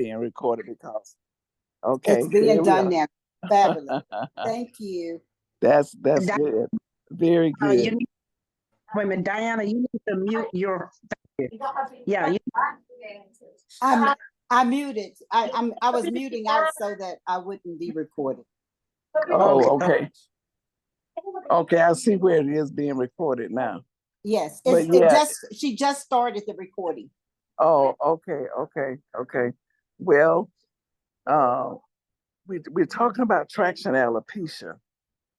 being recorded because, It's okay, being there we done are. now. Fabulous. Thank you. That's Di- good. Very you good. need, wait a minute, Diana, you need to mute your, yeah, you, I'm I muted. I was muting out so that I wouldn't be recorded. Oh, okay. okay. Okay, I see where it is being recorded now. Yes, But it yeah, just she just started the recording. oh, okay. Well, uh, we're talking about traction alopecia.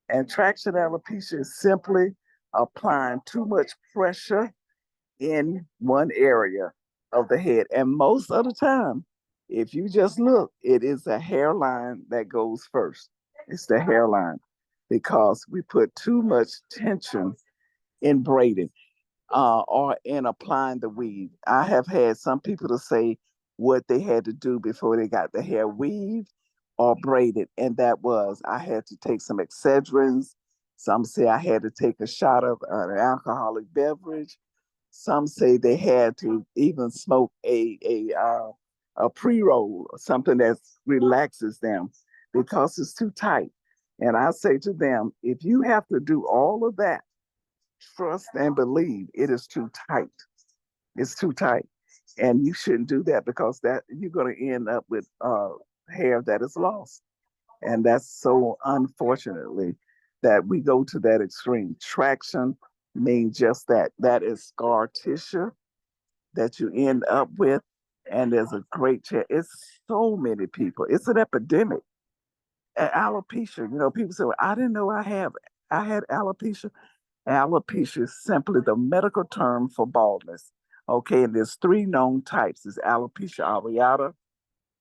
And traction alopecia is simply applying too much pressure in one area of the head. And most of the time, if you just look, it is the hairline that goes first. It's the hairline because we put too much tension in braiding or in applying the weave. I have had some people to say what they had to do before they got the hair weaved or braided, and that was I had to take some Excedrins. Some say I had to take a shot of an alcoholic beverage. Some say they had to even smoke a pre roll, something that relaxes them because it's too tight. And I say to them, if you have to do all of that, trust and believe it is too tight. It's too tight. And you shouldn't do that because that you're going to end up with hair that is lost. And that's so unfortunately that we go to that extreme. Traction means just that. That is scar tissue that you end up with. And there's a great chance. It's so many people. It's an epidemic. Alopecia, people say, well, I didn't know I had alopecia. Alopecia is simply the medical term for baldness. Okay, and there's three known types. There's alopecia areata,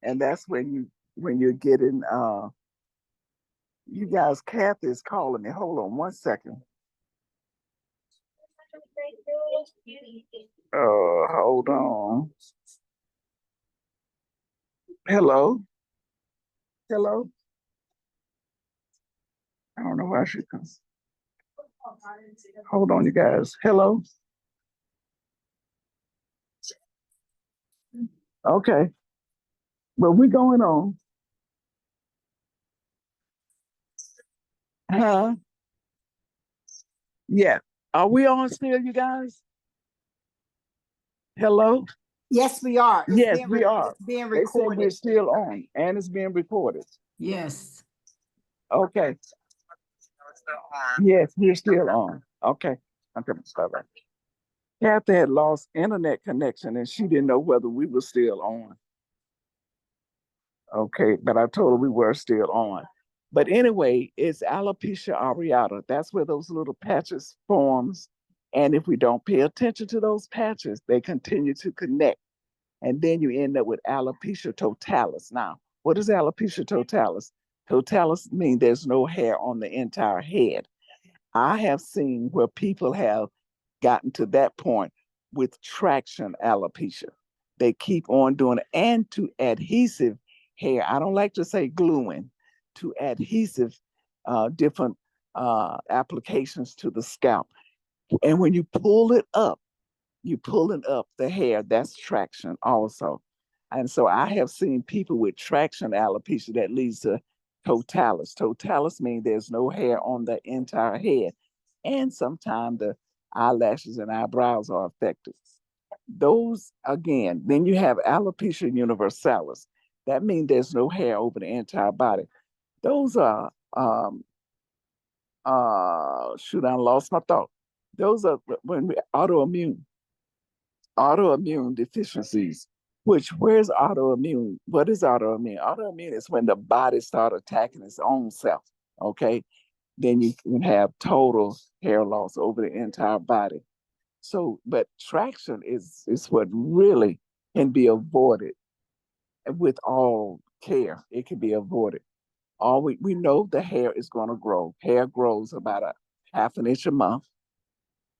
and that's when you're getting you guys, Kathy is calling me. Hold on one second. Hold on. Hello? Hello? I don't know why she comes. Hold on, you guys. Hello? Okay. Well, we going on. Huh? Yeah. Are we on still, you guys? Hello? Yes, we are. Yes, we are. It's being They said we're recorded. still on and it's being recorded. Yes. Okay. Yes, we're still on. Okay. Okay, stop right. Kathy had lost internet connection and she didn't know whether we were still on. Okay, but I told her we were still on. But anyway, it's alopecia areata. That's where those little patches forms. And if we don't pay attention to those patches, they continue to connect. And then you end up with alopecia totalis. Now, what is alopecia totalis? Totalis means there's no hair on the entire head. I have seen where people have gotten to that point with traction alopecia. They keep on doing it and to adhesive hair. I don't like to say gluing, to adhesive different applications to the scalp. And when you pull it up, you pulling up the hair, that's traction also. And so I have seen people with traction alopecia that leads to totalis. Totalis means there's no hair on the entire head. And sometimes the eyelashes and eyebrows are affected. Those, again, then you have alopecia universalis. That means there's no hair over the entire body. Those are, shoot, I lost my thought. Those are when we autoimmune deficiencies, which where's autoimmune? What is autoimmune? Autoimmune is when the body starts attacking its own self. Okay. Then you can have total hair loss over the entire body. So, but traction is what really can be avoided with all care. It can be avoided. All we know the hair is going to grow. Hair grows about a half an inch a month.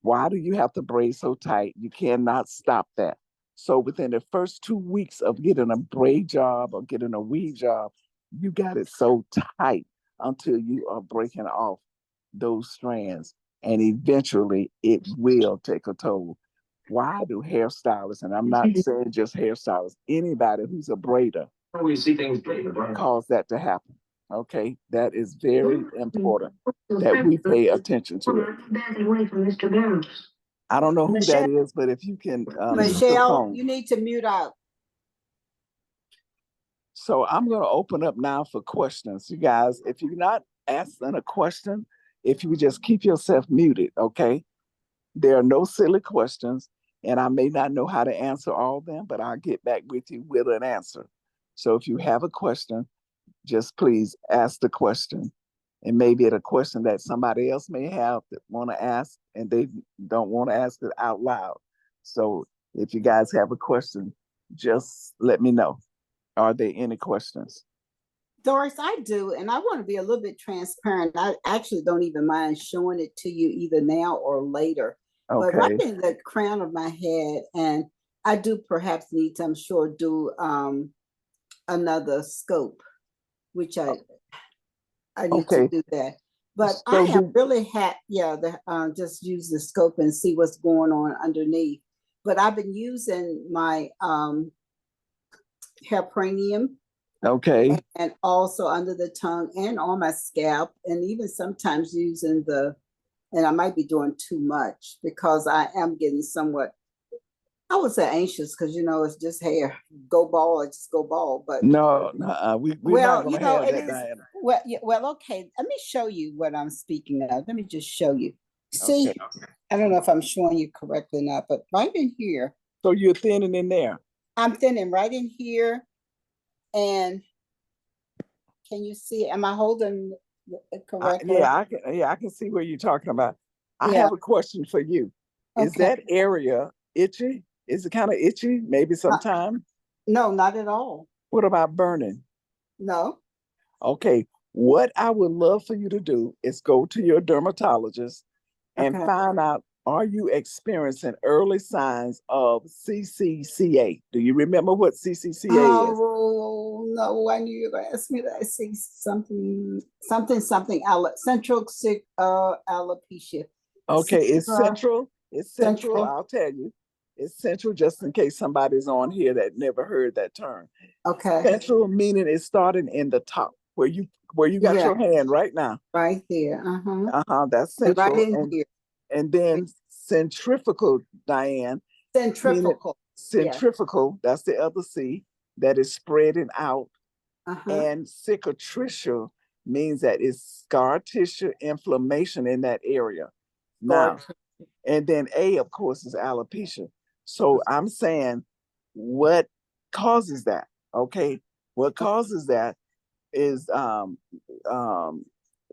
Why do you have to braid so tight? You cannot stop that. So within the first 2 weeks of getting a braid job or getting a weave job, you got it so tight until you are breaking off those strands. And eventually it will take a toll. why do hairstylists, and I'm not saying just hairstylists, anybody who's a braider We see things different, right? cause that to happen? Okay, that is very important that we pay attention to it. I don't know who that is, but if you can, mute the Michelle, phone. you need to mute out. So I'm going to open up now for questions. You guys, if you're not asking a question, if you just keep yourself muted, okay? There are no silly questions, and I may not know how to answer all of them, but I'll get back with you with an answer. So if you have a question, just please ask the question. And maybe it's a question that somebody else may have that want to ask, and they don't want to ask it out loud. So if you guys have a question, just let me know. Are there any questions? Doris, I do, and I want to be a little bit transparent. I actually don't even mind showing it to you either now or later. But right Okay, in the crown of my head, and I do perhaps need to, I'm sure, do another scope, which I need to okay. do that. But So I am do, really just use the scope and see what's going on underneath. But I've been using my hairpranium okay, and also under the tongue and on my scalp, and even sometimes using and I might be doing too much because I am getting somewhat, I would say anxious, because it's just hair. Go bald, just go bald. But no, we're not well, gonna have it that, is Diana. well, okay. Let me show you what I'm speaking of. Let me just show you. See, Okay, I don't know if I'm showing you correctly or not, but right in here, so you're thinning in there. I'm thinning right in here. And can you see? Am I holding it correctly? Yeah, I can see what you're talking about. I Yeah. have a question for you. Is Okay. that area itchy? Is it kind of itchy? Maybe sometime? No, not at all. What about burning? No. Okay, what I would love for you to do is go to your dermatologist and Okay. find out, are you experiencing early signs of CCCA? Do you remember what CCCA is? Oh no, I knew you were gonna ask me that. I see something, central alopecia. Okay, it's Central. central. It's central. Central. I'll tell you. It's central just in case somebody's on here that never heard that term. Okay. Central meaning it's starting in the top where you got Yeah, your hand right now. right there. Uh-huh. Uh-huh, that's And right central. in here. And then centrifugal, Diane, meaning Centrifugal. Yeah. centrifugal, that's the other C, that is spreading out. Uh-huh. And cicatricial means that it's scar tissue inflammation in that area. Now, and then A, of course, is alopecia. So I'm saying, what causes that? Okay, what causes that is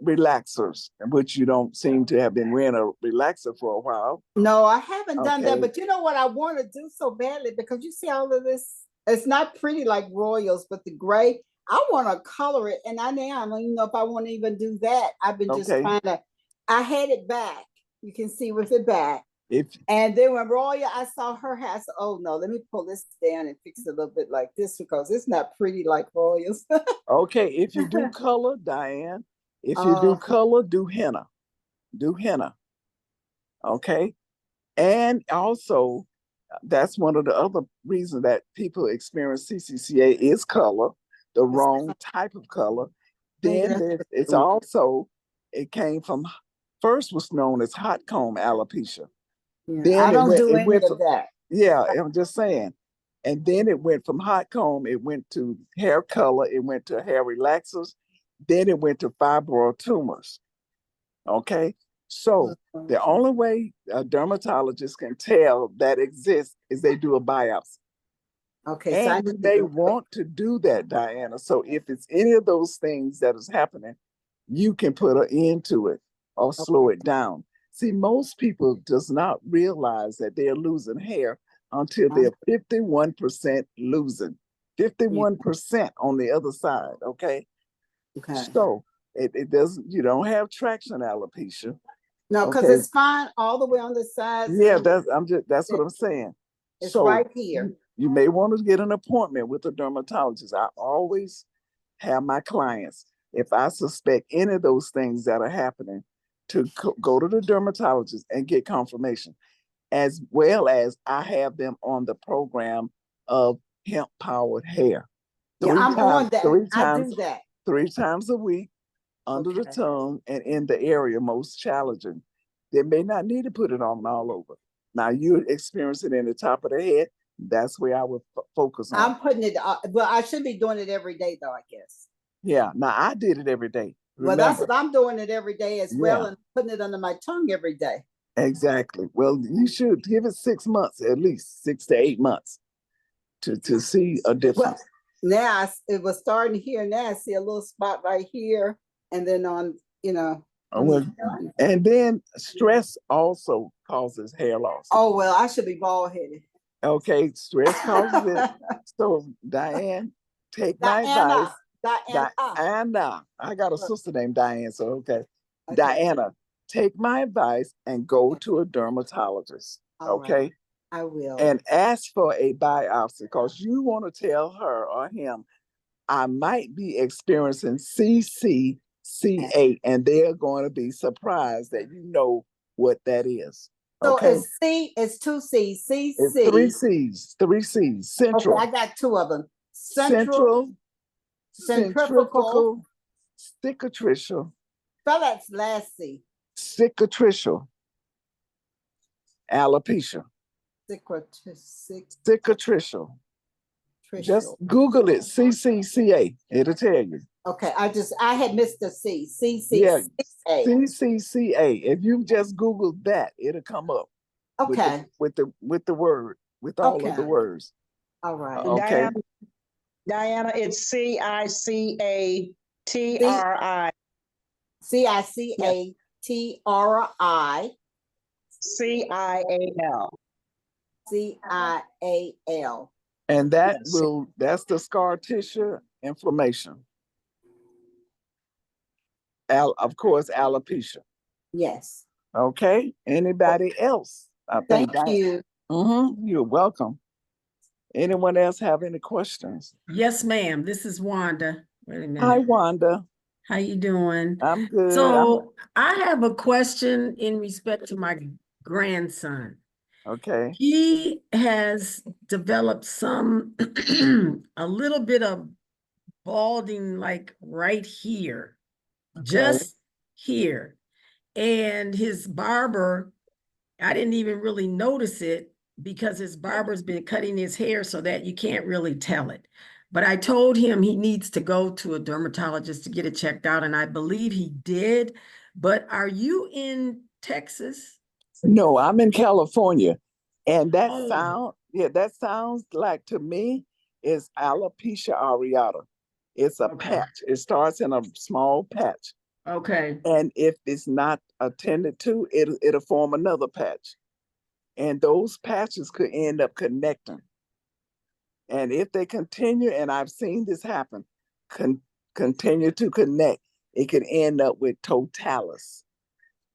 relaxers, which you don't seem to have been wearing a relaxer for a while. No, I haven't done that, Okay. but you know what I want to do so badly, because you see all of this, it's not pretty like Royals, but the gray, I want to color it. And I don't even know if I want to even do that. I've been just Okay. trying to, I had it back. You can see with it back. If And then when Roya, I saw her hair, I said, oh no, let me pull this down and fix it a little bit like this, because it's not pretty like Royals. okay, if you do color, Diane, if you do color, do henna. Do henna. Okay. And also, that's one of the other reasons that people experience CCCA is color, the wrong type of color. Then it's also, it came from, first was known as hot comb alopecia. Yeah, Then I don't do it any went of that. Yeah, I'm just saying. And then it went from hot comb, it went to hair color, it went to hair relaxers, then it went to fibroid tumors. Okay. So the only way a dermatologist can tell that exists is they do a biopsy. Okay, so I And need they to want to do that, Diana. So if it's any of those things that is happening, you can put an end to it or slow it down. See, most people does not realize that they're losing hair until they're 51% losing. 51% on the other side, okay? Okay. So it doesn't, you don't have traction alopecia. No, because Okay. it's fine all the way on the sides. Yeah, and that's what I'm saying. it's So right here. you may want to get an appointment with a dermatologist. I always have my clients, if I suspect any of those things that are happening, to go to the dermatologist and get confirmation. as well as I have them on the program of hemp powered hair. Yeah, I'm on that. Three I times, do that. 3 times a week under the Okay. tongue and in the area most challenging. They may not need to put it on all over. Now you experience it in the top of the head. That's where I would focus on. I'm putting it, well, I should be doing it every day though, I guess. Yeah. Now I did it every day. Well, that's Remember, what I'm doing it every day as well, Yeah. and putting it under my tongue every day. exactly. Well, you should give it 6 months, at least 6 to 8 months to see a Well, difference. now it was starting here. Now I see a little spot right here, and then on, Well, and then stress also causes hair loss. oh well, I should be bald headed. Okay, stress causes it. So Diane, take my advice. Diana, I got a sister named Diane, so okay. Diana, take my advice and go to a dermatologist. All right. Okay. I will. And ask for a biopsy because you want to tell her or him, I might be experiencing CCCA, and they're going to be surprised that you know what that is. So Okay. it's 2 C's, CC. It's 3 C's. Central. Okay, I got 2 of them. Centrifugal, cicatricial, Spell that last C. cicatricial, alopecia, cicatricial. Just Google it, CCCA. It'll tell you. Okay, I had missed the C. Yeah, CCCA. CCCA. If you just Google that, it'll come up. Okay. With the word, with all of the Okay. words. All right. Okay. Diana, it's CICATRI. CICATRI. CIAL. CIAL. And Yes. that's the scar tissue inflammation. Of course, alopecia. Yes. Okay. Anybody else? I Thank think you. You're welcome. Anyone else have any questions? Yes, ma'am. This is Wanda. Wait a minute. Hi, Wanda. How you doing? I'm good. So I have a question in respect to my grandson. Okay. He has developed some, a little bit of balding like right here, just here. And his barber, I didn't even really notice it because his barber's been cutting his hair so that you can't really tell it. But I told him he needs to go to a dermatologist to get it checked out, and I believe he did. But are you in Texas? No, I'm in California. And that Oh. that sounds like to me is alopecia areata. It's a Okay. patch. It starts in a small patch. Okay. And if it's not attended to, it'll form another patch. And those patches could end up connecting. And if they continue, and I've seen this happen, continue to connect, it could end up with totalis.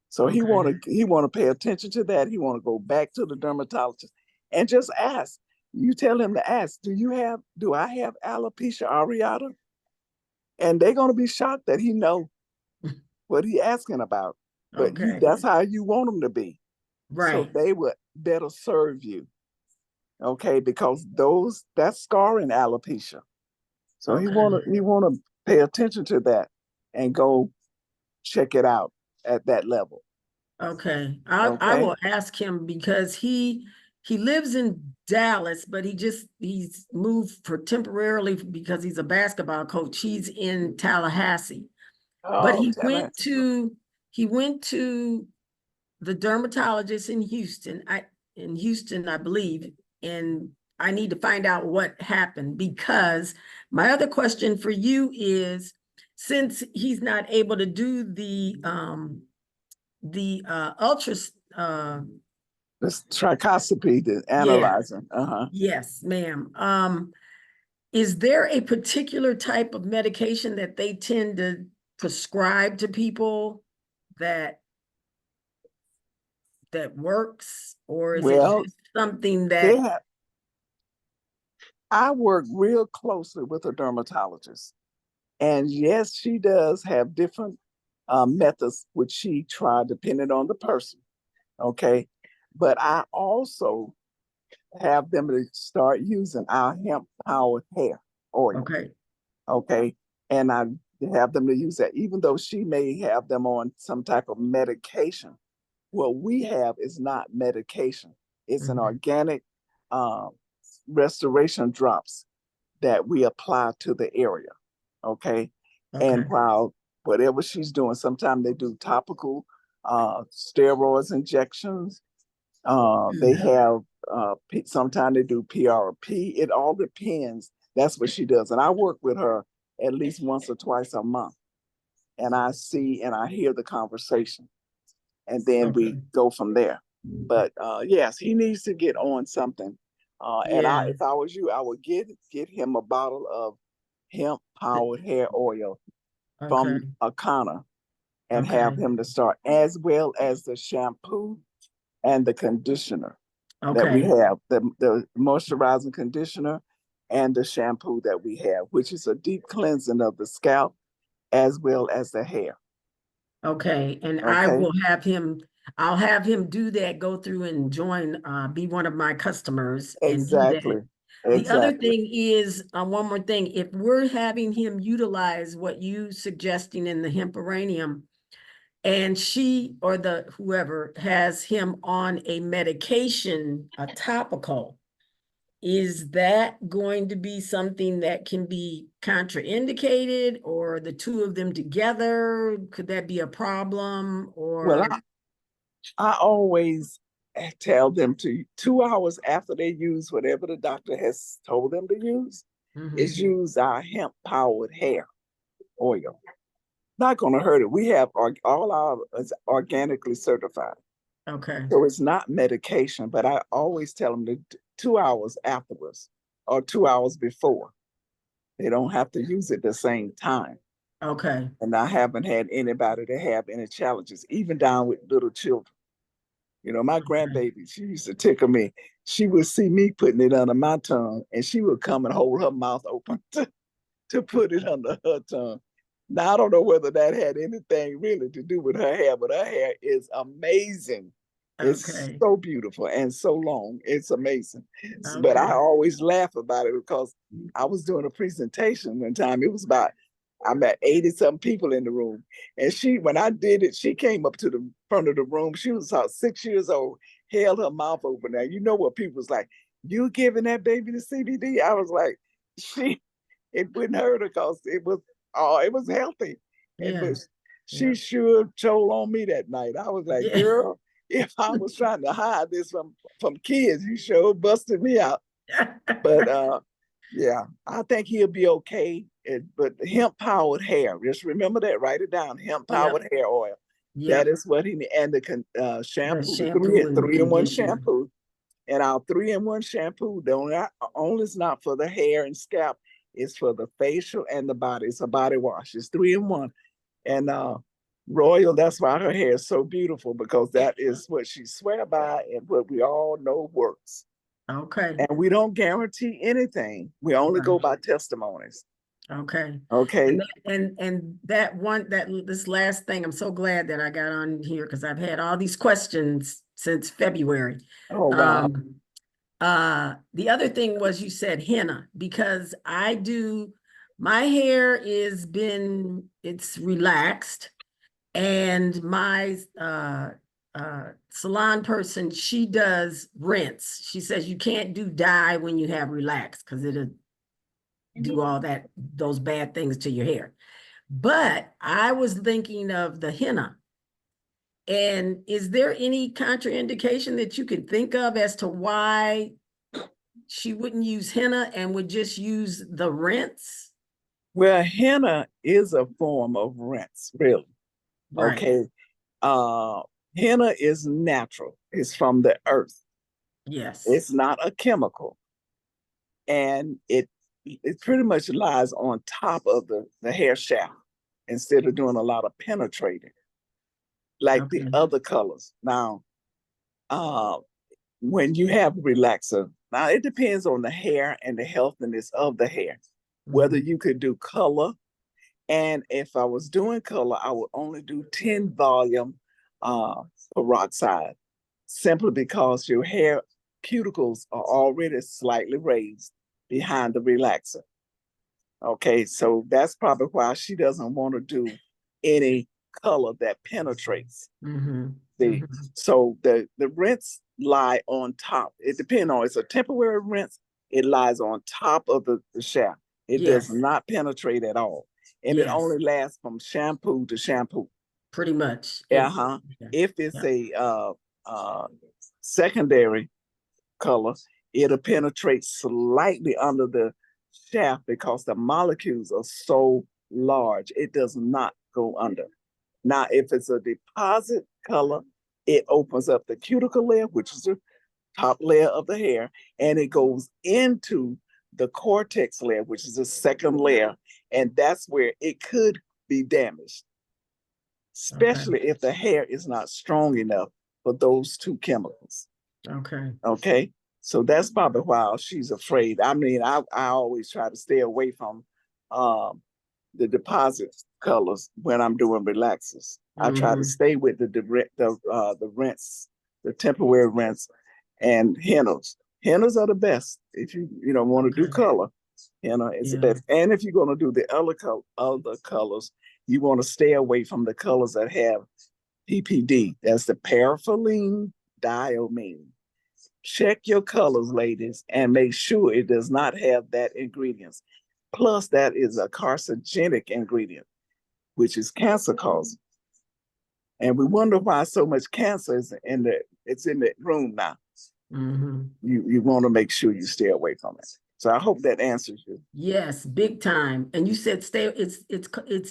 So he want to pay attention to that. He want to go back to the dermatologist and just ask. You tell him to ask, do I have alopecia areata? And they're going to be shocked that he know what he asking about. But that's how you want them to be. Right. So they would better serve you. Okay, because that's scarring alopecia. So he wanna pay attention to that and go check it out at that level. Okay. I will ask him because he lives in Dallas, but he's moved for temporarily because he's a basketball coach. He's in Tallahassee. But he went to the dermatologist in Houston. I believe, and I need to find out what happened, because my other question for you is, since he's not able to do the ultra This trichoscopy, the analyzing. yes, ma'am. Is there a particular type of medication that they tend to prescribe to people that works, or is it just something that I work real closely with a dermatologist, and yes, she does have different methods which she tried depending on the person. Okay, but I also have them to start using our hemp powered hair oil. Okay, Okay. And I have them to use that, even though she may have them on some type of medication. What we have is not medication, it's an Mhm. organic uh, restoration drops that we apply to the area. Okay. okay, And while whatever she's doing, sometimes they do topical steroids injections. They have sometimes they do PRP. It all depends. That's what she does. And I work with her at least once or twice a month. And I see and I hear the conversation. And then okay. we go from there. But yes, he needs to get on something. And Yeah, if I was you, I would get him a bottle of hemp powered hair oil okay, from Akana and have okay, him to start, as well as the shampoo and the conditioner that we okay, have, the moisturizing conditioner and the shampoo that we have, which is a deep cleansing of the scalp as well as the hair. okay. And I Okay. will have him, I'll have him do that, go through and join, be one of my customers and do Exactly. that. The other Exactly. thing is, one more thing, if we're having him utilize what you suggesting in the hemporanium, and she or the whoever has him on a medication, a topical, is that going to be something that can be contraindicated, or the two of them together? Could that be a problem? Well, Or I always tell them to 2 hours after they use whatever the doctor has told them to use, is Mhm. use our hemp powered hair oil. Not going to hurt it. We have all our is organically certified. Okay, So it's not medication, but I always tell them to 2 hours afterwards or 2 hours before. They don't have to use it the same time. okay. And I haven't had anybody to have any challenges, even down with little children. You know, my Okay. grandbaby, she used to tickle me. She would see me putting it under my tongue, and she would come and hold her mouth open to put it under her tongue. Now, I don't know whether that had anything really to do with her hair, but her hair is amazing. It's Okay, so beautiful and so long. It's amazing. But I okay. always laugh about it because I was doing a presentation one time. It was about, I'm at 80 some people in the room. And when I did it, she came up to the front of the room. She was about 6 years old, held her mouth open. Now, you know what people was like, you giving that baby the CBD? I was like, it wouldn't hurt her because it was healthy. But Yeah, she yeah. sure told on me that night. I was like, Yeah. girl, if I was trying to hide this from kids, you sure busted me out. But yeah, I think he'll be okay. But hemp powered hair, just remember that, write it down. Hemp Yep, powered hair oil. That yep. is what he need. And the The shampoo, the shampoo and three in one conditioner. shampoo. And our 3-in-1 shampoo, only is not for the hair and scalp, it's for the facial and the body. It's a body wash. It's 3-in-1. And Royal, that's why her hair is so beautiful, because that is what she swear by and what we all know works. Okay, And we don't guarantee anything. We only go right, by testimonies. okay. Okay. And that one, this last thing, I'm so glad that I got on here because I've had all these questions since February. Oh wow. Um, the other thing was, you said henna, because my hair it's relaxed, and my salon person, she does rinse. She says you can't do dye when you have relaxed because it'll do all those bad things to your hair. But I was thinking of the henna. And is there any contraindication that you can think of as to why she wouldn't use henna and would just use the rinse? Well, henna is a form of rinse, really. Right. Okay. Uh, Henna is natural. It's from the earth. Yes. It's not a chemical, and it pretty much lies on top of the hair shaft instead of doing a lot of penetrating like the Okay. other colors. Now, uh, when you have relaxer, now it depends on the hair and the healthiness of the hair, whether Mhm. you could do color. And if I was doing color, I would only do 10 volume uh, peroxide. simply because your hair cuticles are already slightly raised behind the relaxer. Okay, so that's probably why she doesn't want to do any color that penetrates. Mhm, See, mhm. so the rinse lie on top. It depends on, it's a temporary rinse. It lies on top of the shaft. It does Yes, not penetrate at all. And it yes, only lasts from shampoo to shampoo. pretty much. Uh-huh. Yeah, If it's yeah. a secondary color, it'll penetrate slightly under the shaft because the molecules are so large. It does not go under. Now, if it's a deposit color, it opens up the cuticle layer, which is the top layer of the hair, and it goes into the cortex layer, which is the second layer, and that's where it could be damaged, especially if the hair is not strong enough for those two chemicals. Okay, Okay. So that's probably why she's afraid. I mean, I always try to stay away from the deposit colors when I'm doing relaxers. I try to Mhm. stay with the rinse, the temporary rinse, and hennas. Hennas are the best if you know want to do Okay. color. Henna is the Yeah. best. And if you're going to do the other colors, you want to stay away from the colors that have PPD. That's the paraffin diamine. Check your colors, ladies, and make sure it does not have that ingredients. Plus, that is a carcinogenic ingredient, which is cancer causing. And we wonder why so much cancer is in the room now. Mhm. You want to make sure you stay away from it. So I hope that answers you. Yes, big time. And you said it's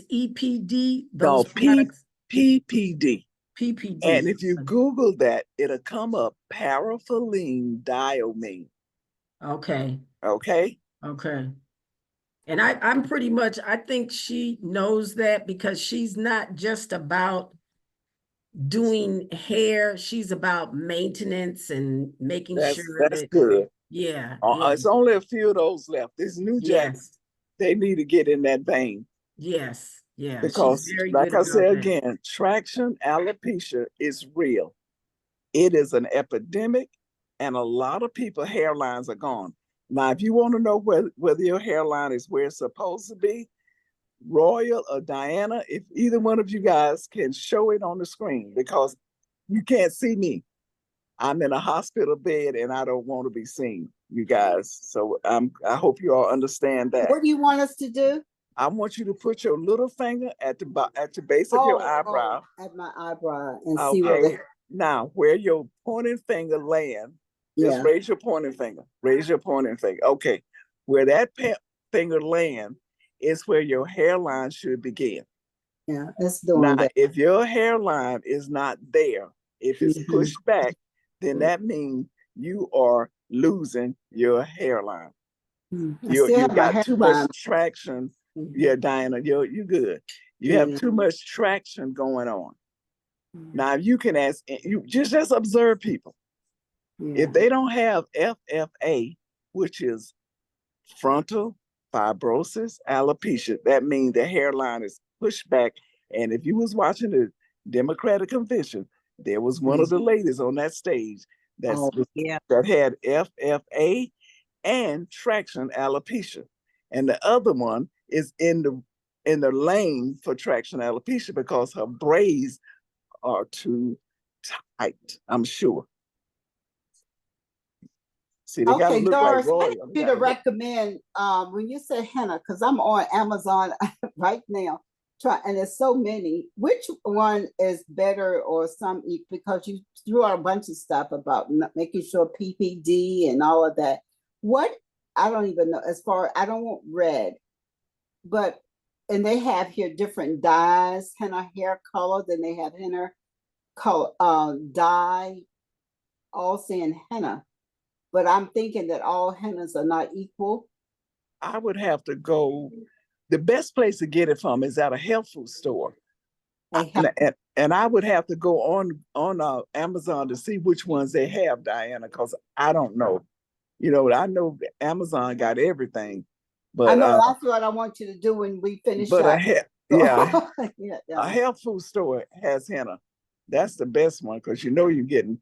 EPD, No, those products? PPD. PPD. And if you Google that, it'll come up paraffin diamine. Okay, Okay. okay. And I'm pretty much, I think she knows that because she's not just about doing hair, she's about maintenance and making sure That's that, good. yeah, yeah, It's only a few of those left. This new jack, yes, they need to get in that vein yes, yeah. She's because, very like good I about said that. again, traction alopecia is real. It is an epidemic, and a lot of people hairlines are gone. Now, if you want to know whether your hairline is where it's supposed to be, Royal or Diana, if either one of you guys can show it on the screen, because you can't see me. I'm in a hospital bed and I don't want to be seen, you guys. So I hope you all understand that. What do you want us to do? I want you to put your little finger at the base of your eyebrow. At my eyebrow and see Okay. where the, Now, where your pointing finger land, just yeah, raise your pointing finger. Raise your pointing finger. Okay. Where that finger land is where your hairline should begin. yeah, it's doing Now, that. if your hairline is not there, if it's Mhm. pushed back, then that means you are losing your hairline. I You still have my got too much hairline. traction. Mhm. Yeah, Diana, you good. You have Yeah. too much traction going on. Mhm. Now, if you can ask, you just observe people. Yeah. If they don't have FFA, which is frontal fibrosis alopecia, that means the hairline is pushed back. And if you was watching the Democratic convention, there was one of the ladies on that stage Oh, yeah. that had FFA and traction alopecia, and the other one is in the lane for traction alopecia because her braids are too tight. I'm sure. See, they gotta Okay, look like Doris, I royal. need you to recommend when you say henna, because I'm on Amazon right now. And there's so many. Which one is better, or because you threw out a bunch of stuff about making sure PPD and all of that. What I don't even know. As far I don't want red, but and they have here different dyes, henna hair color. Then they have henna color dye, all saying henna. But I'm thinking that all hennas are not equal. I would have to go. The best place to get it from is at a health food store. And I would have to go on Amazon to see which ones they have, Diana, because I don't know. You know, I know Amazon got everything, I but know that's what I want you to do when we finish but up. yeah, Yeah, a health food store has henna. That's the best one because you know you're getting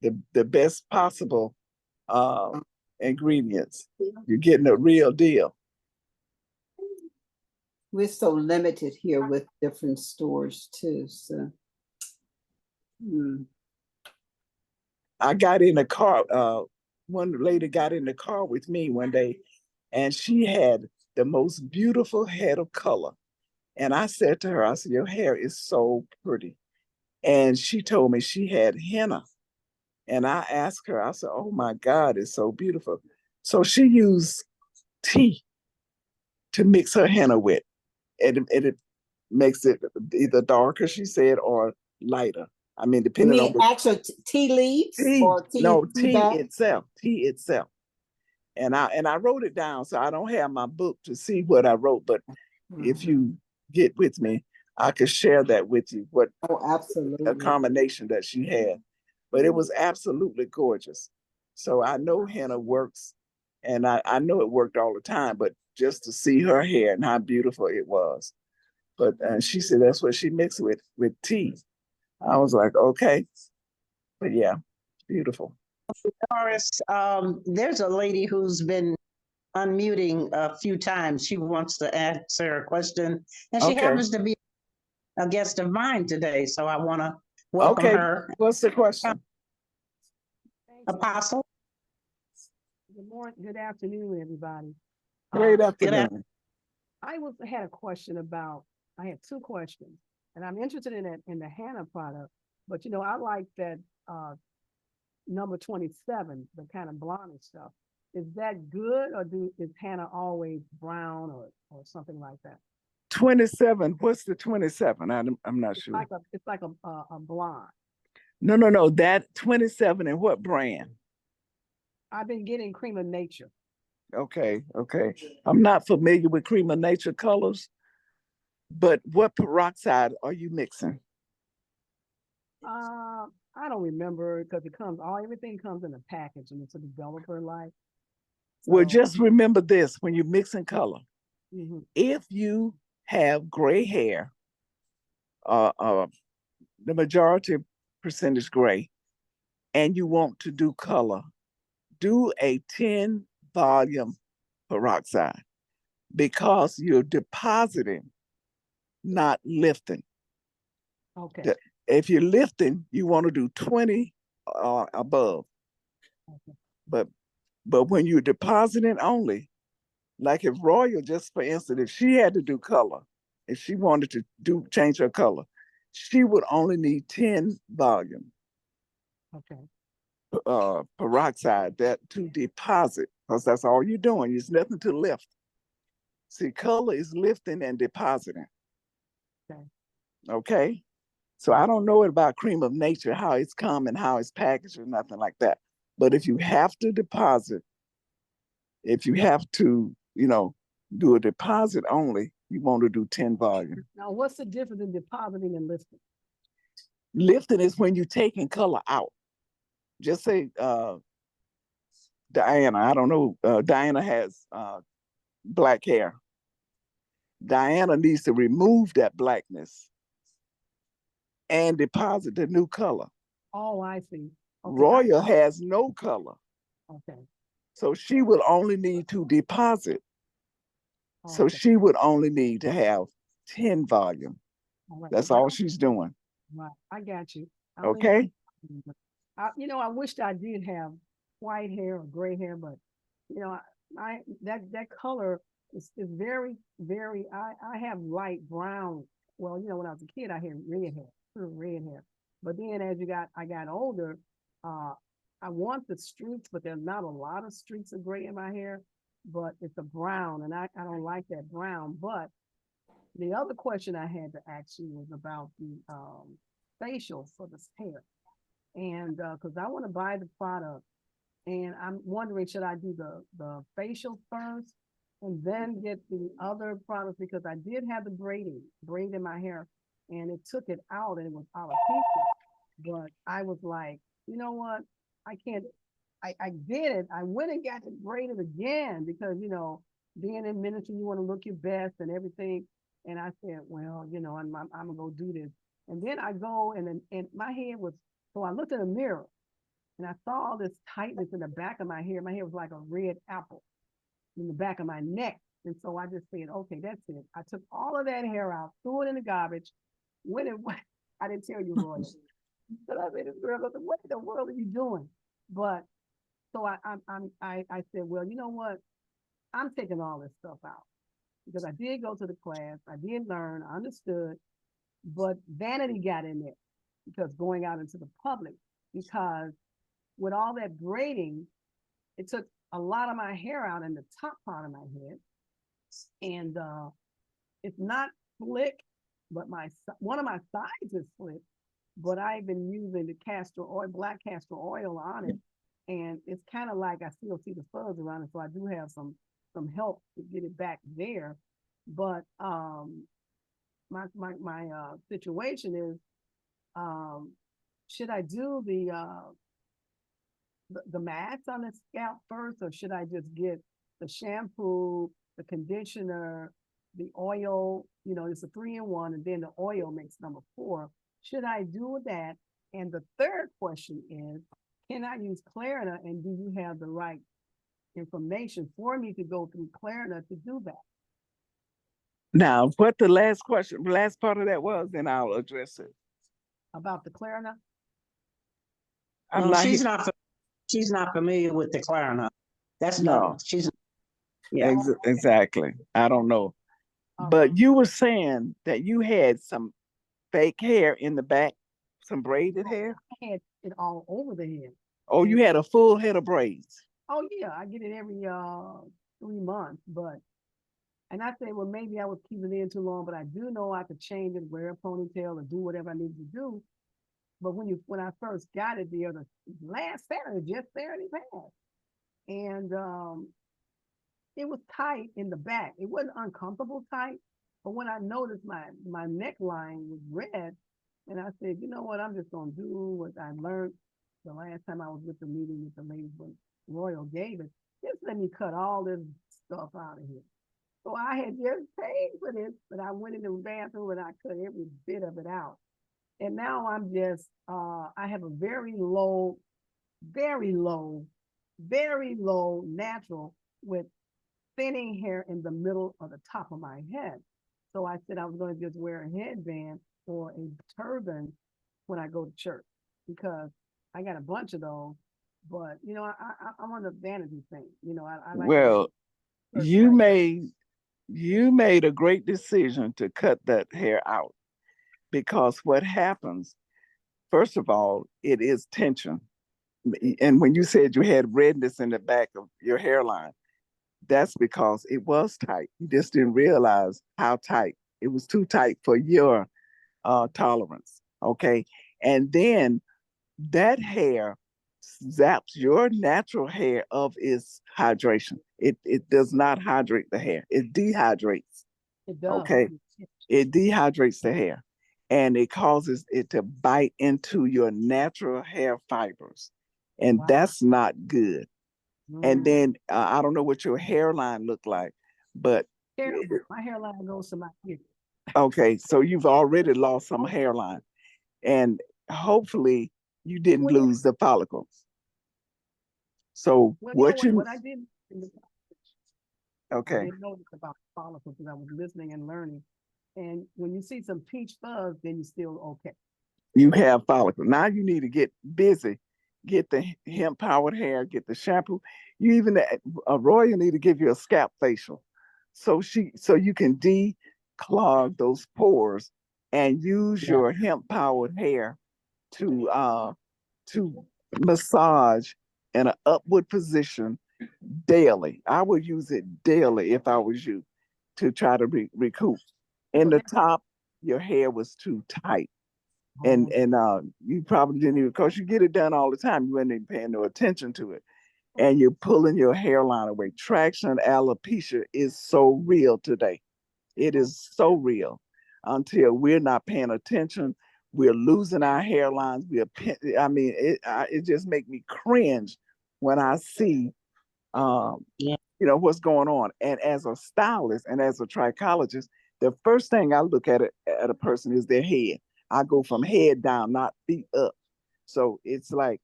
the best possible ingredients. You're getting a real deal. We're so limited here with different stores too, so. I got in the car, one lady got in the car with me one day, and she had the most beautiful head of color. And I said to her, I said, your hair is so pretty. And she told me she had henna. And I asked her, I said, oh my God, it's so beautiful. So she used tea to mix her henna with. And it makes it either darker, she said, or lighter. I mean, You depending on mean the actual tea leaves tea. or tea? No, tea bag? tea itself. And I wrote it down, so I don't have my book to see what I wrote, but if you get with me, I could share that with you, what Oh, a absolutely. combination that she had. But it was absolutely gorgeous. So I know henna works, and I know it worked all the time, but just to see her hair and how beautiful it was. But she said that's what she mixed with tea. I was like, okay. But yeah, beautiful. Doris, there's a lady who's been unmuting a few times. She wants to answer a question, and she Okay. happens to be a guest of mine today, so I want to welcome Okay. her. What's the question? Apostle. Good morning, good afternoon, everybody. Great Uh, afternoon. had a question about, I had two questions, and I'm interested in it in the Hannah product, but I like that number 27, the kind of blondish stuff. Is that good, or is Hannah always brown or something like that? 27. What's the 27? I'm not sure. It's like a blonde. No. That 27 and what brand? I've been getting Cream of Nature. Okay. I'm not familiar with Cream of Nature colors, but what peroxide are you mixing? I don't remember because everything comes in a package and it's a developer like. Well, just remember this when you're mixing color. Mhm. If you have gray hair, the majority percentage gray, and you want to do color, do a 10 volume peroxide because you're depositing, not lifting. Okay. If you're lifting, you want to do 20 above. Okay. But when you're depositing only, like if Royal, just for instance, if she had to do color, if she wanted to change her color, she would only need 10 volume peroxide that to deposit, because that's all you're doing. There's nothing to lift. See, color is lifting and depositing. Okay. So I don't know about Cream of Nature, how it's come and how it's packaged or nothing like that. But if you have to deposit, if you have to, do a deposit only, you want to do 10 volume. Now, what's the difference in depositing and lifting? Lifting is when you're taking color out. Just say Diana, I don't know, Diana has black hair. Diana needs to remove that blackness and deposit the new color. Oh, I see. Okay. Royal has no color. Okay. So she will only need to deposit. So Okay. she would only need to have 10 volume. All right. That's all she's doing. Right. I got you. Okay. I wished I did have white hair or gray hair, but that color is very, very, I have light brown. Well, when I was a kid, I had red hair. But then as I got older, I want the streaks, but there's not a lot of streaks of gray in my hair, but it's a brown, and I don't like that brown. But the other question I had to ask you was about the facial for this hair. And because I want to buy the product, and I'm wondering, should I do the facial first and then get the other products? Because I did have the braid in my hair, and it took it out, and it was alopecia. But I was like, you know what? I can't. I did it. I went and got it braided again because being in ministry, you want to look your best and everything. And I said, well, I'm gonna go do this. And then I go and my head was. So I looked in the mirror. and I saw all this tightness in the back of my hair. My hair was like a red apple in the back of my neck. And so I just said, okay, that's it. I took all of that hair out, threw it in the garbage, went and went. I didn't tell you, Roy. But I said, this girl goes, what in the world are you doing? But so I said, well, you know what? I'm taking all this stuff out because I did go to the class, I did learn, I understood, but vanity got in there because going out into the public, because with all that braiding, it took a lot of my hair out in the top part of my head. And it's not slick, but one of my sides is slick, but I've been using the castor oil, black castor oil on it. And it's kind of like I still see the fuzz around it. So I do have some help to get it back there. But my situation is, should I do the mats on the scalp first, or should I just get the shampoo, the conditioner, the oil? You know, it's a 3-in-1, and then the oil makes number 4. Should I do that? And the third question is, can I use Klarna, and do you have the right information for me to go through Klarna to do that? Now, what the last part of that was, then I'll address it. About the Klarna? I'm No, not, she's not familiar with the Klarna. That's no, she's, yeah. exactly. I don't know. Okay. But you were saying that you had some fake hair in the back, some braided hair? I had it all over the head. Oh, you had a full head of braids. Oh yeah, I get it every 3 months, and I say, well, maybe I was keeping it in too long, but I do know I could change it, wear a ponytail, or do whatever I need to do. But when I first got it the last Saturday, just Saturday passed, and it was tight in the back. It wasn't uncomfortable tight, but when I noticed my neckline was red, and I said, you know what, I'm just gonna do what I learned the last time I was with the meeting with the ladies when Royal gave it. Just let me cut all this stuff out of here. So I had just paid for this, but I went in the bathroom and I cut every bit of it out. And now I'm just, I have a very low natural with thinning hair in the middle of the top of my head. So I said I was going to just wear a headband or a turban when I go to church, because I got a bunch of those. But you know, I'm on the vanity thing. You know, I like. Well, you made a great decision to cut that hair out, because what happens, first of all, it is tension. And when you said you had redness in the back of your hairline, that's because it was tight. You just didn't realize how tight. It was too tight for your tolerance. Okay. And then that hair zaps your natural hair of its hydration. It does not hydrate the hair. It dehydrates. It does. Okay. It dehydrates the hair, and it causes it to bite into your natural hair fibers. And Wow. that's not good. And Mm. then I don't know what your hairline looked like, but My hairline goes to my ear. okay, so you've already lost some hairline, and hopefully you didn't Well, yeah. lose the follicles. So Well, what you what I did, I okay, didn't notice about follicles because I was listening and learning. And when you see some peach fuzz, then you're still okay. you have follicles. Now you need to get busy, get the hemp powered hair, get the shampoo. You even Roya need to give you a scalp facial, so you can declog those pores and use Yeah. your hemp powered hair to massage in an upward position daily. I would use it daily if I was you, to try to recoup. In the top, your hair was too tight. And you probably didn't even, because you get it done all the time, you weren't even paying no attention to it. And you're pulling your hairline away. Traction alopecia is so real today. It is so real. Until we're not paying attention, we're losing our hairlines. It just makes me cringe when I see Yeah. what's going on. And as a stylist and as a trichologist, the first thing I look at a person is their head. I go from head down, not feet up. So it's like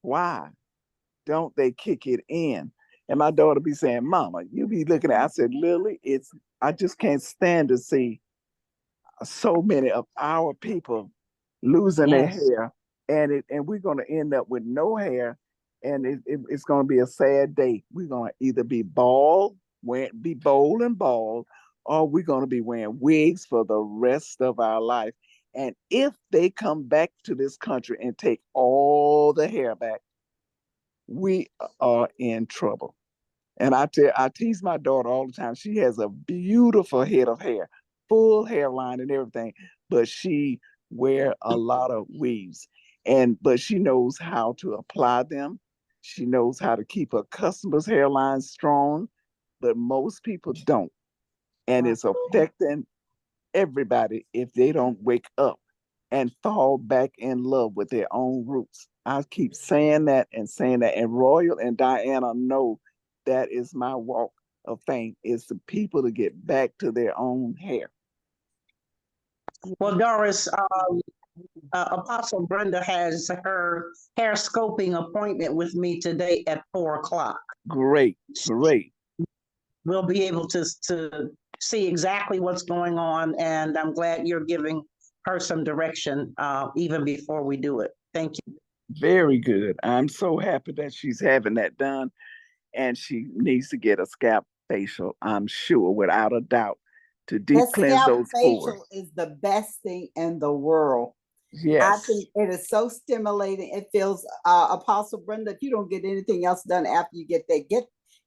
why don't they kick it in? And my daughter be saying, Mama, you be looking at, I said, Lily, I just can't stand to see so many of our people losing their Yes. hair, and we're going to end up with no hair, and it's going to be a sad day. We're going to either be bold and bald, or we're going to be wearing wigs for the rest of our life. And if they come back to this country and take all the hair back, we are in trouble. And I tease my daughter all the time. She has a beautiful head of hair, full hairline and everything, but she wear a lot of weaves. But she knows how to apply them. She knows how to keep her customers' hairline strong, but most people don't. And Wow. it's affecting everybody if they don't wake up and fall back in love with their own roots. I keep saying that and saying that. And Royal and Diana know that is my walk of fame, is the people to get back to their own hair. Well, Doris, Apostle Brenda has her hair scoping appointment with me today at 4 o'clock. Great, great. We'll be able to see exactly what's going on, and I'm glad you're giving her some direction even before we do it. Thank you. Very good. I'm so happy that she's having that done, and she needs to get a scalp facial, I'm sure, without a doubt, to deep That cleanse scalp those pores. facial is the best thing in the world. I Yes. think it is so stimulating. It feels, Apostle Brenda, if you don't get anything else done after you get there,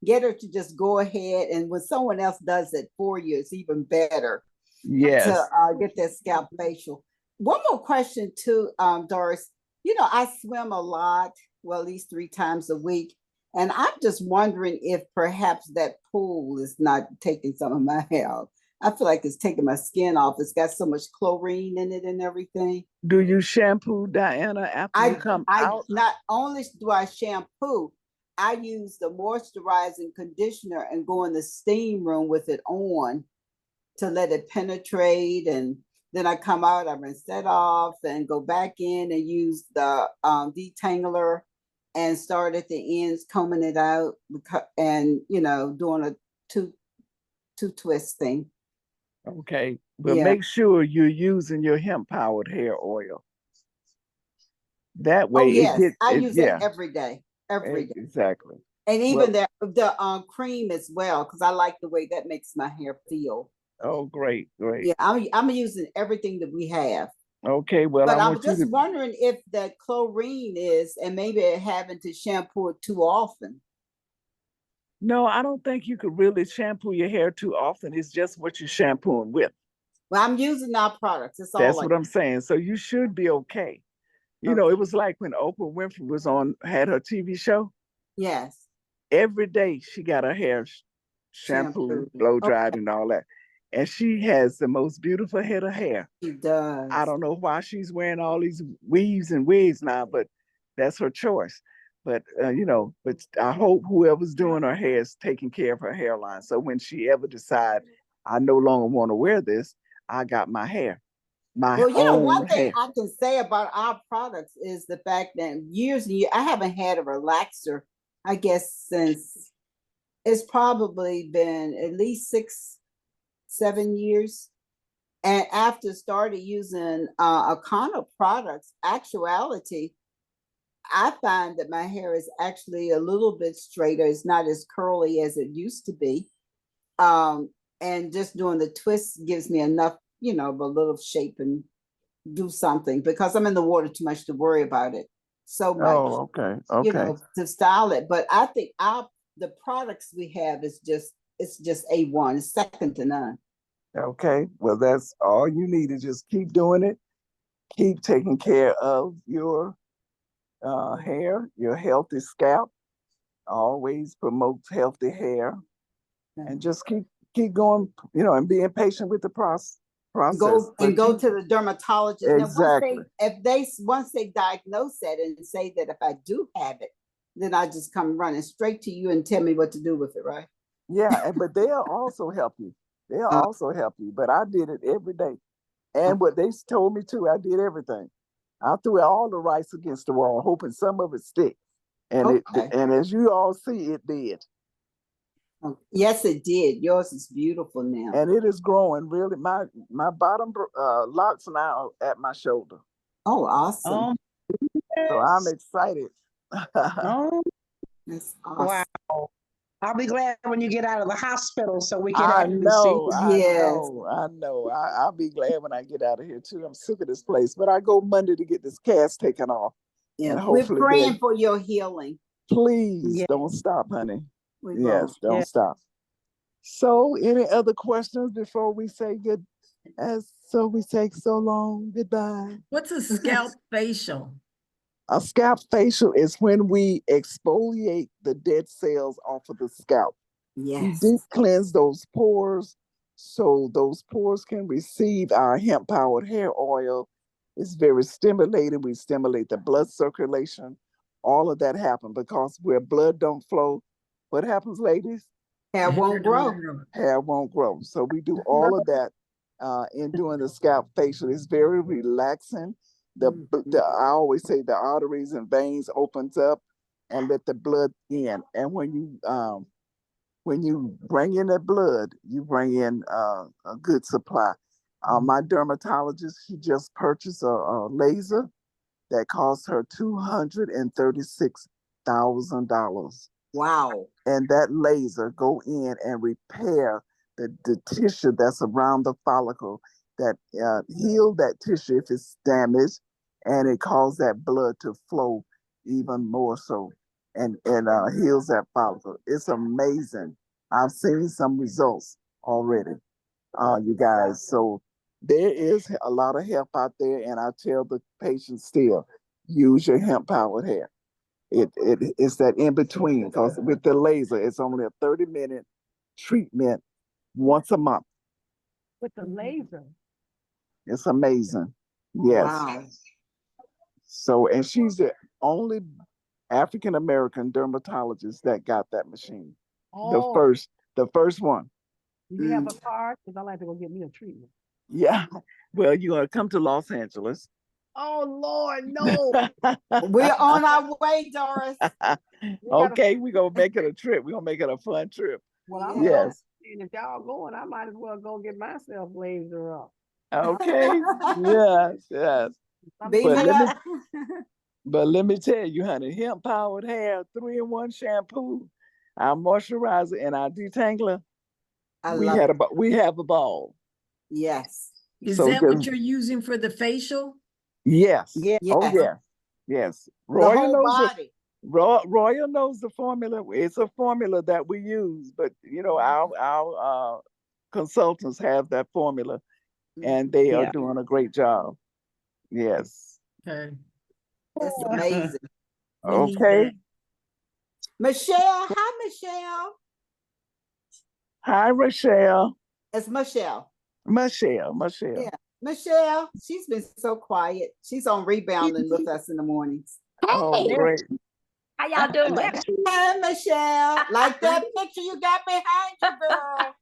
get her to just go ahead, and when someone else does it for you, it's even better Yes. to get that scalp facial. One more question too, Doris. You know, I swim a lot, well, at least 3 times a week. And I'm just wondering if perhaps that pool is not taking some of my hair out. I feel like it's taking my skin off. It's got so much chlorine in it and everything. Do you shampoo, Diana, after you come I out? not only do I shampoo, I use the moisturizing conditioner and go in the steam room with it on to let it penetrate, and then I come out, I rinse that off and go back in and use the detangler and start at the ends combing it out, and doing a two twist thing. Okay, but Yeah. make sure you're using your hemp powered hair oil. That Oh way yes, I use yeah, it every day, every day, exactly. and Well, even the cream as well, because I like the way that makes my hair feel. oh, great, great. Yeah, I'm using everything that we have. Okay, well, I But I'm want you just to. wondering if the chlorine is, and maybe having to shampoo it too often. No, I don't think you could really shampoo your hair too often. It's just what you're shampooing with. Well, I'm using our products. That's all That's I. what I'm saying. So you should be okay. You know, Okay. it was like when Oprah Winfrey had her TV show. Yes. Every day she got her hair shampooed, Shampoo. blow Okay, dried, and all that. And she has the most beautiful head of hair. she does. I don't know why she's wearing all these weaves and wigs now, but that's her choice. But but I hope whoever's doing her hair is taking care of her hairline. So when she ever decides, I no longer want to wear this, I got my hair, my Well, one own thing hair. I can say about our products is the fact that years and years, I haven't had a relaxer, I guess, since it's probably been at least 6, 7 years. And after started using Akana products, actuality, I find that my hair is actually a little bit straighter. It's not as curly as it used to be. And just doing the twists gives me enough, of a little shape and do something, because I'm in the water too much to worry about it so much, Oh, okay. to style it. But I think the products we have it's just A1, it's second to none. Okay. Well, that's all you need to just keep doing it. Keep taking care of your hair, your healthy scalp. Always promotes healthy hair, and just keep going, and being patient with the process. Go to the dermatologist. Exactly. Now, once they diagnose it and say that if I do have it, then I just come running straight to you and tell me what to do with it, right? Yeah, but they'll also help you. But I did it every day. And what they told me too, I did everything. I threw all the rice against the wall, hoping some of it stick. And Okay. and as you all see, it did. Yes, it did. Yours is beautiful now. And it is growing really. My bottom locks now at my shoulder. Oh, awesome. Oh, So I'm yes. excited. Oh, That's awesome. wow. I'll be glad when you get out of the hospital so we can I actually see. know, Yes. I know. I'll be glad when I get out of here too. I'm sick of this place, but I go Monday to get this cast taken off. Yeah. And We're hopefully praying they'll- for your healing. Please Yeah. don't stop, honey. We Yes, will. don't Yeah. stop. So, any other questions before we say good? So we say so long goodbye. What's a scalp facial? A scalp facial is when we exfoliate the dead cells off of the scalp. We Yes. deep cleanse those pores so those pores can receive our hemp powered hair oil. It's very stimulating. We stimulate the blood circulation. All of that happens because where blood don't flow, what happens, ladies? Hair won't grow. Hair won't grow. So we do all of that in doing the scalp facial. It's very relaxing. I always say the arteries and veins opens up and let the blood in. And when you bring in that blood, you bring in a good supply. My dermatologist, she just purchased a laser that cost her $236,000. Wow. And that laser go in and repair the tissue that's around the follicle, that heal that tissue if it's damaged, and it causes that blood to flow even more so, and heals that follicle. It's amazing. I've seen some results already, you guys. So there is a lot of help out there, and I tell the patients still use your hemp powered hair. It's that in between, because with the laser, it's only a 30-minute treatment once a month. With the laser. It's amazing. Yes. Wow. So, and she's the only African American dermatologist that got that machine. Oh, The first one. do you have a card? Because I like to go get me a treatment. Yeah. Well, you're gonna come to Los Angeles. Oh, Lord, no. We're on our way, Doris. Okay, we're gonna make it a trip. We're gonna make it a fun trip. Well, I'm Yes. and if y'all going, I might as well go get myself laser up. Okay. Yes, yes. Beam But it let me- up. But let me tell you, honey, hemp powered hair, 3-in-1 shampoo, our moisturizer, and our detangler. I We love had it. we have a ball. Yes. Is So that what just- you're using for the facial? Yes. Yeah. Oh Yes. yeah. Yes. The Royal whole knows body. Royal knows the formula. It's a formula that we use, but you know, our consultants have that formula, and they are Yeah. doing a great job. Yes. Okay. It's amazing. We need Okay. that. Michelle. Hi, Michelle. Hi, Rochelle. It's Michelle. Michelle. Yeah. Michelle, she's been so quiet. She's on rebounding with us in the mornings. Oh, Hey. great. How y'all doing? Hi, Michelle. Like that picture you got behind you, girl.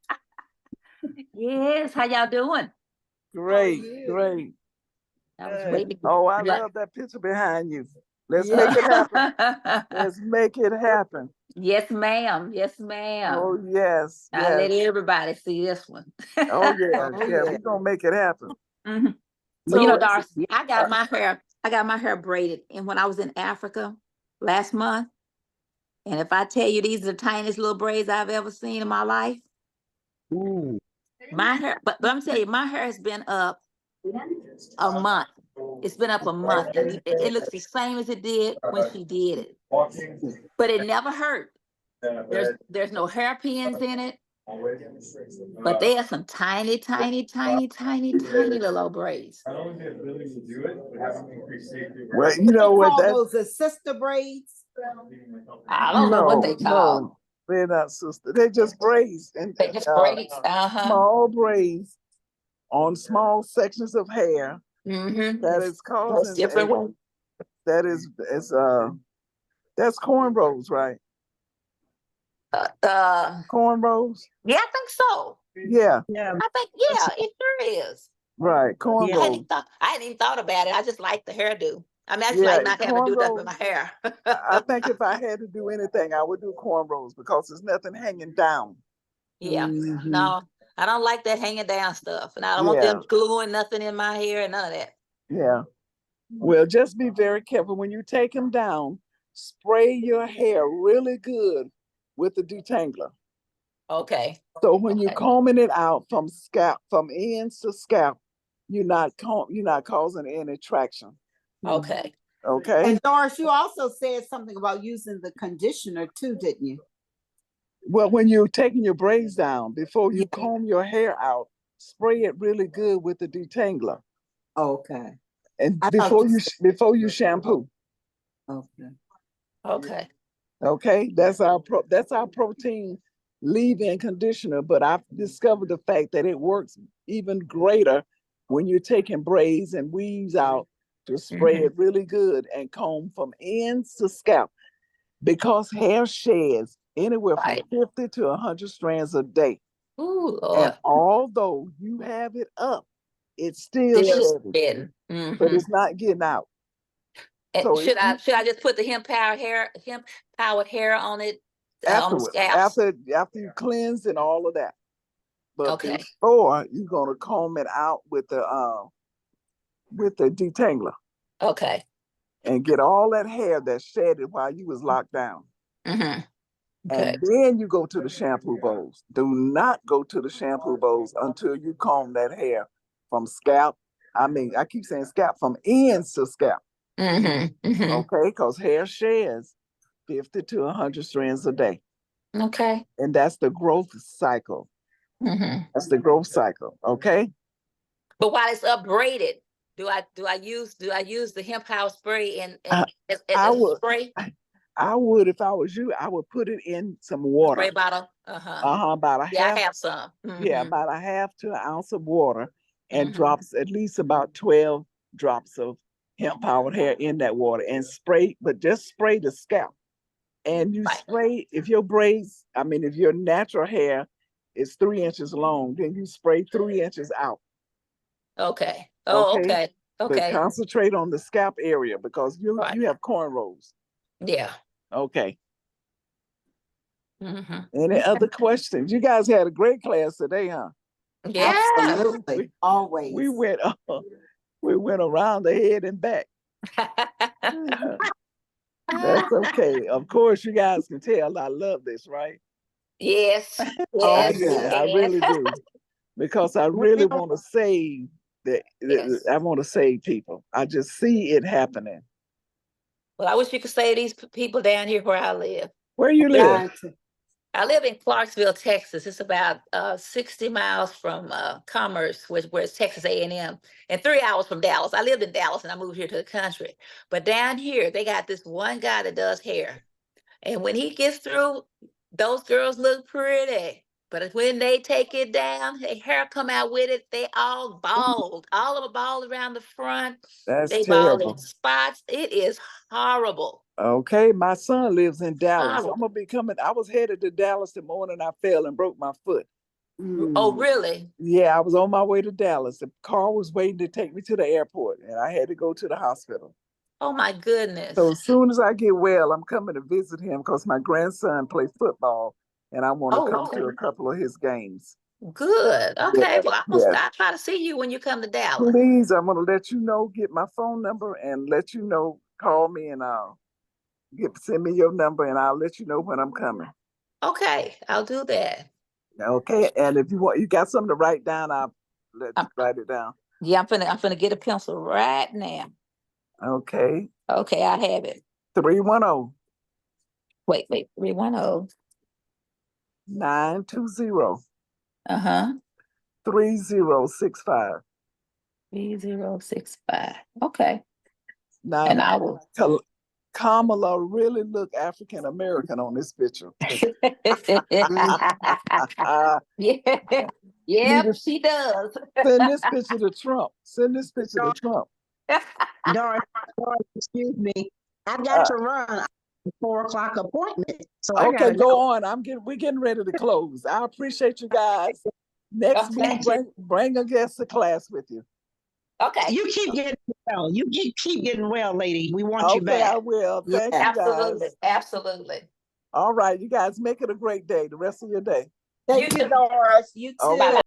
Yes, how y'all doing? Great. you? Great. I was Good. waiting. Oh, I Yeah. love that picture behind you. Let's Yeah. make it happen. Let's make it happen. Yes, ma'am. Yes, ma'am. Oh, yes. I'll let Yes. everybody see this one. Oh, yeah. Oh, Yeah, yeah. we're going to make it happen. Mhm. Well, you know, So- Doris, I got my hair braided, and when I was in Africa last month, and if I tell you these are the tiniest little braids I've ever seen in my life, Ooh. my hair, but I'm telling you, my hair has been up a month. It's been up a month, and it looks the same as it did when she did it, but it never hurt. There's no hairpins in it, but they are some tiny, tiny, tiny, tiny, tiny little old braids. Well, you know They what? call That's those the sister braids. I don't know what they call. No, they're not sister. They're just braids and They just braids. small braids on small sections of hair Mm-hmm. that is causing different way. that's cornrows, right? Cornrows. Yeah, I think so. Yeah, Yeah. I think, yeah, it sure is. right. I Cornrows. hadn't even thought about it. I just like the hairdo. I'm actually Yeah, like not having to do that with my cornrows. hair. I think if I had to do anything, I would do cornrows because there's nothing hanging down. Yeah, Mhm. no, I don't like that hanging down stuff, and I don't want Yeah, them gluing nothing in my hair and none of that. yeah. Well, just be very careful when you take them down. Spray your hair really good with the detangler. Okay, So when you're okay, combing it out from scalp, from ends to scalp, you're not causing any traction. okay. Okay. And Doris, you also said something about using the conditioner too, didn't you? Well, when you're taking your braids down, before you Yeah. comb your hair out, spray it really good with the detangler, Okay. and I thought you before you shampoo. Okay. Okay. Okay, that's our protein leave-in conditioner. But I've discovered the fact that it works even greater when you're taking braids and weaves out to spray Mhm. it really good and comb from ends to scalp, because hair sheds anywhere from Right. 50 to 100 strands a day. Ooh, And Lord. although you have it up, it's still Still shedding, spitting. but Mhm. it's not getting out. And So if you should I just put the hemp powered hair on it on the afterwards, scalps? after you cleanse and all of that, but Okay. before you're gonna comb it out with the detangler Okay. and get all that hair that shedded while you was locked down. Mm-hmm. Okay. And then you go to the shampoo bowls. Do not go to the shampoo bowls until you comb that hair from scalp. I mean, I keep saying scalp, from ends to scalp. Mm-hmm. Mm-hmm. Okay, because hair sheds 50 to 100 strands a day. Okay. And that's the growth cycle. Mm-hmm. That's the growth cycle. Okay. But while it's upgraded, do I use the hemp power spray and I, as I a would, spray I would, if I was you, I would put it in some water. spray bottle? Uh-huh. About a Yeah, I half, have some. yeah, Mm-hmm. about a half to an ounce of water, and Mhm. drops at least about 12 drops of hemp powered hair in that water, and spray, but just spray the scalp. And you Right. spray, if your braids, I mean, if your natural hair is 3 inches long, then you spray 3 inches out. Okay. Oh, Okay. okay. But Okay. concentrate on the scalp area because Right. you have cornrows. Yeah. Okay. Mm-hmm. Any other questions? You guys had a great class today, huh? Yeah. Absolutely. Always. We went we went around the head and back. That's okay. Of course, you guys can tell I love this, right? Yes. Oh, I Yes. do. yes. I Yes. really do. Because I really want to save Yes. I want to save people. I just see it happening. Well, I wish you could save these people down here where I live. Where you live? Trying to- I live in Clarksville, Texas. It's about 60 miles from Commerce, where it's Texas A&M, and 3 hours from Dallas. I lived in Dallas and I moved here to the country. But down here, they got this one guy that does hair. And when he gets through, those girls look pretty. But when they take it down, their hair come out with it, they all bald. All of them bald around the front. That's They bald in terrible. spots. It is horrible. Okay, my son lives in Dallas. Horrible. I'm gonna be coming. I was headed to Dallas the morning I fell and broke my foot. Oh, Mm. really? Yeah, I was on my way to Dallas. The car was waiting to take me to the airport, and I had to go to the hospital. Oh, my goodness. So as soon as I get well, I'm coming to visit him because my grandson plays football, and I want to Oh, come to a okay. couple of his games. Good. Okay. Well, Yeah. I'll try to see you when you come to Dallas. Please, I'm gonna let you know. Get my phone number and let you know. Call me and send me your number, and I'll let you know when I'm coming. Okay, I'll do that. Okay, and if you got something to write down, I'll write it down. Yeah, I'm finna get a pencil right now. Okay, Okay, I have it. 310 Wait, 310. 920 Uh-huh. 3065. 3065. Okay. Now, And I will. Kamala really look African American on this picture. Yeah. Yep, she does. Send this picture to Trump. Send this picture to Trump. Doris, excuse me. I got to run a 4 o'clock appointment. So I Okay, gotta go on. We're getting ready to close. I appreciate you guys. Next week, Thank you. bring a guest to class with you. Okay. You keep getting Well, you keep getting well, lady. We want you Okay, I back. will. Thank you Yeah. guys. Absolutely. All right, you guys make it a great day, the rest of your day. Thank you, Doris. You Okay. too.